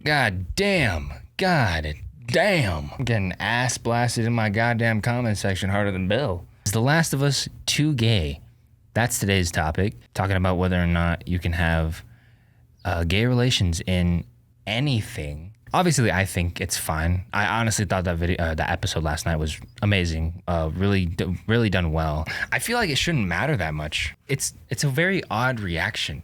God damn. God damn. I'm getting ass blasted in my goddamn comment section harder than Bill. Is The Last of Us too gay? That's today's topic. Talking about whether or not you can have gay relations in anything. Obviously, I think it's fine. I honestly thought that episode last night was amazing. Really done well. I feel like it shouldn't matter that much. It's a very odd reaction,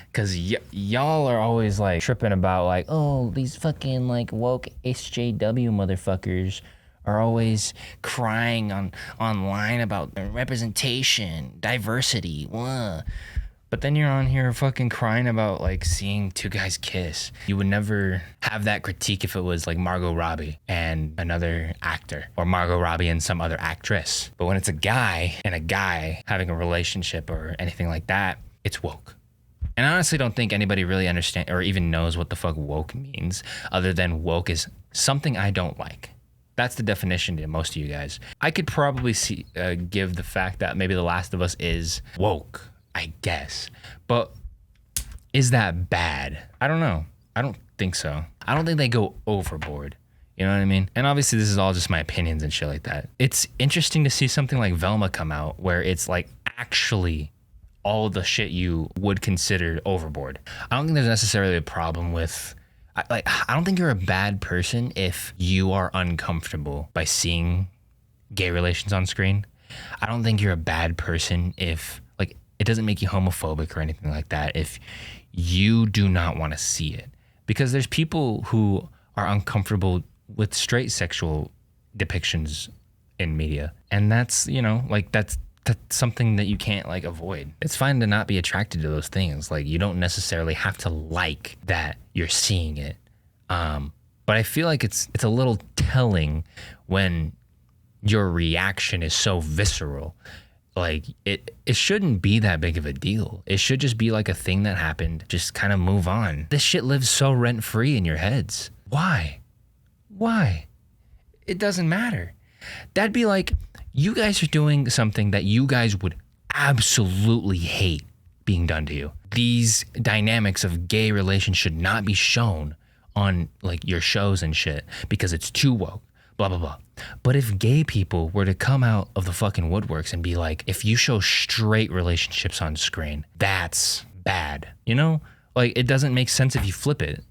because y'all are always like tripping about like, oh, these fucking like woke SJW motherfuckers are always crying online about representation, diversity. But then you're on here fucking crying about like seeing two guys kiss. You would never have that critique if it was like Margot Robbie and another actor, or Margot Robbie and some other actress. But when it's a guy and a guy having a relationship or anything like that, it's woke. And I honestly don't think anybody really understands or even knows what the fuck woke means, other than woke is something I don't like. That's the definition to most of you guys. I could probably give the fact that maybe The Last of Us is woke, I guess. But is that bad? I don't know. I don't think so. I don't think they go overboard. You know what I mean? And obviously this is all just my opinions and shit like that. It's interesting to see something like Velma come out where it's like actually all the shit you would consider overboard. I don't think there's necessarily a problem with... I don't think you're a bad person if you are uncomfortable by seeing gay relations on screen. I don't think you're a bad person if... it doesn't make you homophobic or anything like that if you do not want to see it. Because there's people who are uncomfortable with straight sexual depictions in media. And that's, that's something that you can't avoid. It's fine to not be attracted to those things. You don't necessarily have to like that you're seeing it. But I feel like it's a little telling when your reaction is so visceral. It shouldn't be that big of a deal. It should just be like a thing that happened. Just kind of move on. This shit lives so rent-free in your heads. Why? It doesn't matter. That'd be like, you guys are doing something that you guys would absolutely hate being done to you. These dynamics of gay relations should not be shown on your shows and shit because it's too woke. Blah, blah, blah. But if gay people were to come out of the fucking woodworks and be like, if you show straight relationships on screen, that's bad. It doesn't make sense if you flip it.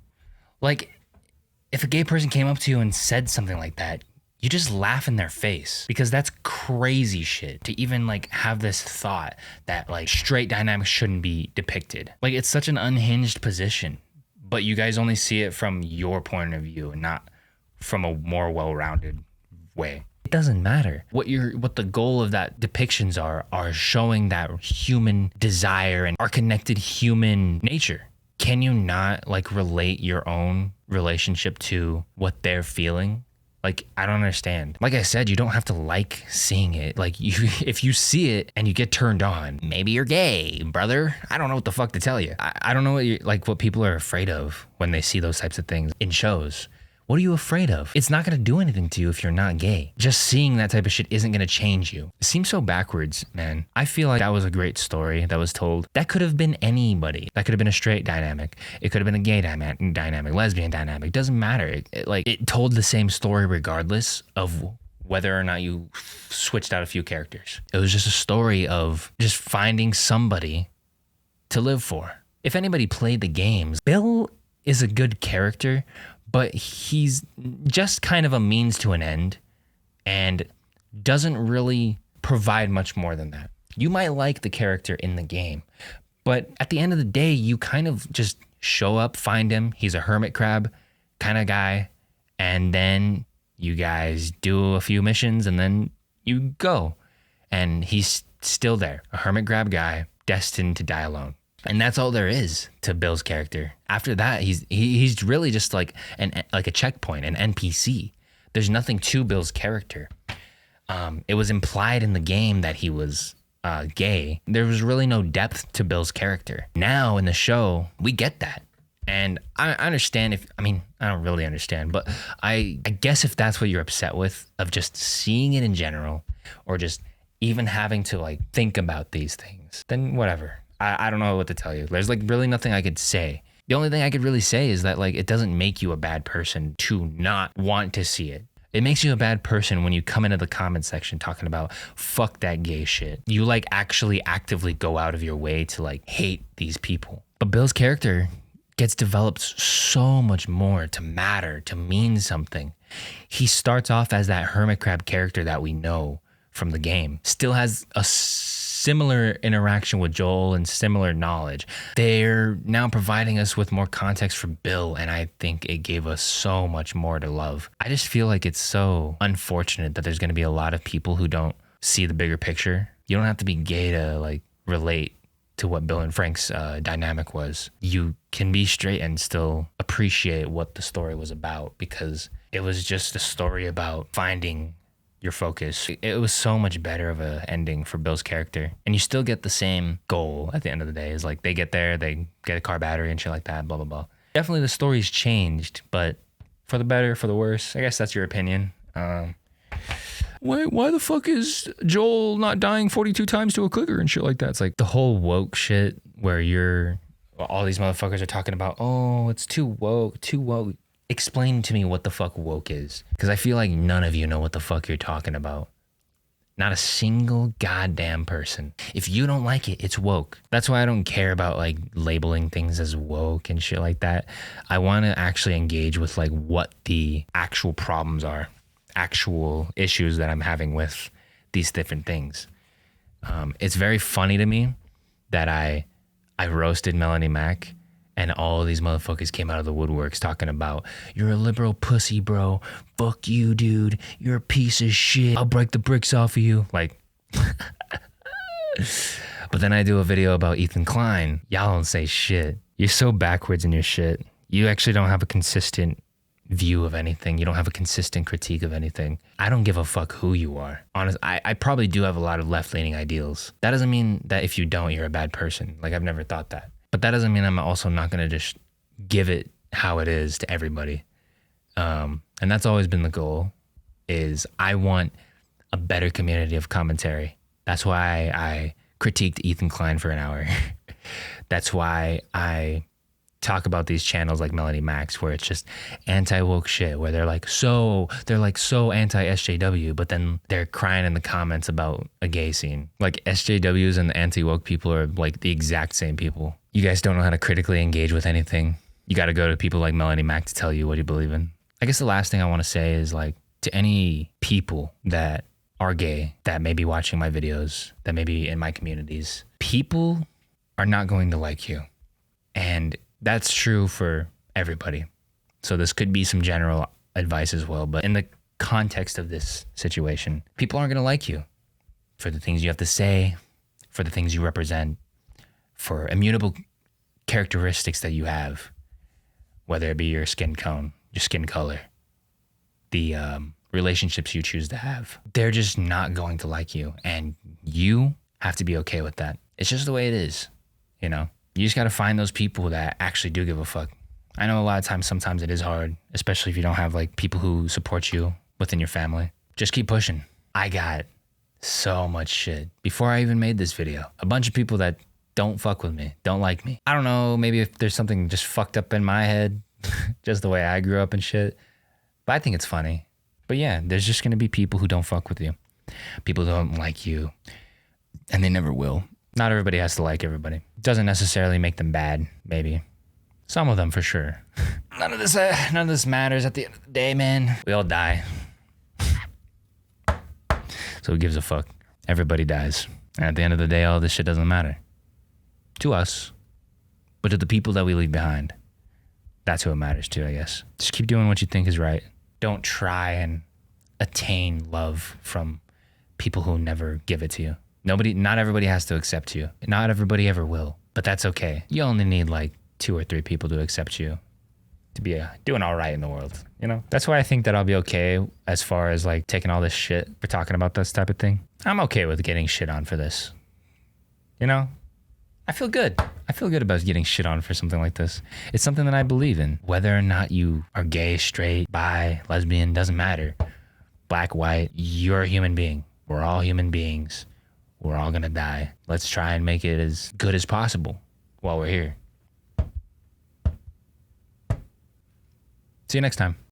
If a gay person came up to you and said something like that, you just laugh in their face, because that's crazy shit to even have this thought that straight dynamics shouldn't be depicted. It's such an unhinged position, but you guys only see it from your point of view and not from a more well-rounded way. It doesn't matter. What the goal of that depictions are showing that human desire and our connected human nature. Can you not relate your own relationship to what they're feeling? I don't understand. Like I said, you don't have to like seeing it. If you see it and you get turned on, maybe you're gay, brother. I don't know what the fuck to tell you. I don't know what people are afraid of when they see those types of things in shows. What are you afraid of? It's not going to do anything to you if you're not gay. Just seeing that type of shit isn't going to change you. It seems so backwards, man. I feel like that was a great story that was told. That could have been anybody. That could have been a straight dynamic. It could have been a gay dynamic, lesbian dynamic. Doesn't matter. It told the same story regardless of whether or not you switched out a few characters. It was just a story of just finding somebody to live for. If anybody played the games, Bill is a good character, but he's just kind of a means to an end and doesn't really provide much more than that. You might like the character in the game, but at the end of the day, you kind of just show up, find him. He's a hermit crab kind of guy. And then you guys do a few missions and then you go. And he's still there, a hermit crab guy destined to die alone. And that's all there is to Bill's character. After that, he's really just like a checkpoint, an NPC. There's nothing to Bill's character. It was implied in the game that he was gay. There was really no depth to Bill's character. Now in the show, we get that. And I understand I don't really understand, but I guess if that's what you're upset with, of just seeing it in general, or just even having to think about these things, then whatever. I don't know what to tell you. There's really nothing I could say, The only thing I could really say is that like it doesn't make you a bad person to not want to see it. It makes you a bad person when you come into the comment section talking about fuck that gay shit. You like actually actively go out of your way to like hate these people. But Bill's character gets developed so much more to matter, to mean something. He starts off as that hermit crab character that we know from the game. Still has a similar interaction with Joel and similar knowledge. They're now providing us with more context for Bill, and I think it gave us so much more to love. I just feel like it's so unfortunate that there's going to be a lot of people who don't see the bigger picture. You don't have to be gay to like relate to what Bill and Frank's dynamic was. You can be straight and still appreciate what the story was about, because it was just a story about finding your focus. It was so much better of a ending for Bill's character. And you still get the same goal at the end of the day. Is like they get there, they get a car battery and shit like that, blah, blah, blah. Definitely the story's changed, but for the better, for the worse. I guess that's your opinion. Why the fuck is Joel not dying 42 times to a clicker and shit like that? It's like the whole woke shit where all these motherfuckers are talking about, oh, it's too woke. Explain to me what the fuck woke is. Because I feel like none of you know what the fuck you're talking about. Not a single goddamn person. If you don't like it, it's woke. That's why I don't care about like labeling things as woke and shit like that. I want to actually engage with like what the actual problems are, actual issues that I'm having with these different things. It's very funny to me that I roasted Melanie Mac, and all these motherfuckers came out of the woodworks talking about, you're a liberal pussy, bro. Fuck you, dude. You're a piece of shit. I'll break the bricks off of you. Like, but then I do a video about Ethan Klein. Y'all don't say shit. You're so backwards in your shit. You actually don't have a consistent view of anything. You don't have a consistent critique of anything. I don't give a fuck who you are. Honest, I probably do have a lot of left-leaning ideals. That doesn't mean that if you don't, you're a bad person. Like, I've never thought that. But that doesn't mean I'm also not going to just give it how it is to everybody. And that's always been the goal, is I want a better community of commentary. That's why I critiqued Ethan Klein for an hour. That's why I talk about these channels like Melanie Max, where it's just anti-woke shit, where they're like so anti-SJW, but then they're crying in the comments about a gay scene. Like, SJWs and the anti-woke people are like the exact same people. You guys don't know how to critically engage with anything. You got to go to people like Melanie Mac to tell you what you believe in. I guess the last thing I want to say is, like, to any people that are gay, that may be watching my videos, that may be in my communities, people are not going to like you. And that's true for everybody. So this could be some general advice as well, but in the context of this situation, people aren't going to like you for the things you have to say, for the things you represent, for immutable characteristics that you have, whether it be your skin tone, your skin color, the relationships you choose to have. They're just not going to like you, and you have to be okay with that. It's just the way it is, you know? You just got to find those people that actually do give a fuck. I know a lot of times, sometimes it is hard, especially if you don't have like people who support you within your family. Just keep pushing. I got so much shit before I even made this video. A bunch of people that don't fuck with me, don't like me. I don't know, maybe if there's something just fucked up in my head, just the way I grew up and shit. But I think it's funny. But yeah, there's just going to be people who don't fuck with you. People who don't like you, and they never will. Not everybody has to like everybody. It doesn't necessarily make them bad, maybe. Some of them for sure. None of this matters at the end of the day, man. We all die. So who gives a fuck? Everybody dies. And at the end of the day, all this shit doesn't matter. To us. But to the people that we leave behind. That's who it matters to, I guess. Just keep doing what you think is right. Don't try and attain love from people who never give it to you. Not everybody has to accept you. Not everybody ever will, but that's okay. You only need like 2 or 3 people to accept you to be doing all right in the world, you know? That's why I think that I'll be okay as far as like taking all this shit for talking about this type of thing. I'm okay with getting shit on for this. You know? I feel good. I feel good about getting shit on for something like this. It's something that I believe in. Whether or not you are gay, straight, bi, lesbian, doesn't matter. Black, white, you're a human being. We're all human beings. We're all gonna die. Let's try and make it as good as possible while we're here. See you next time.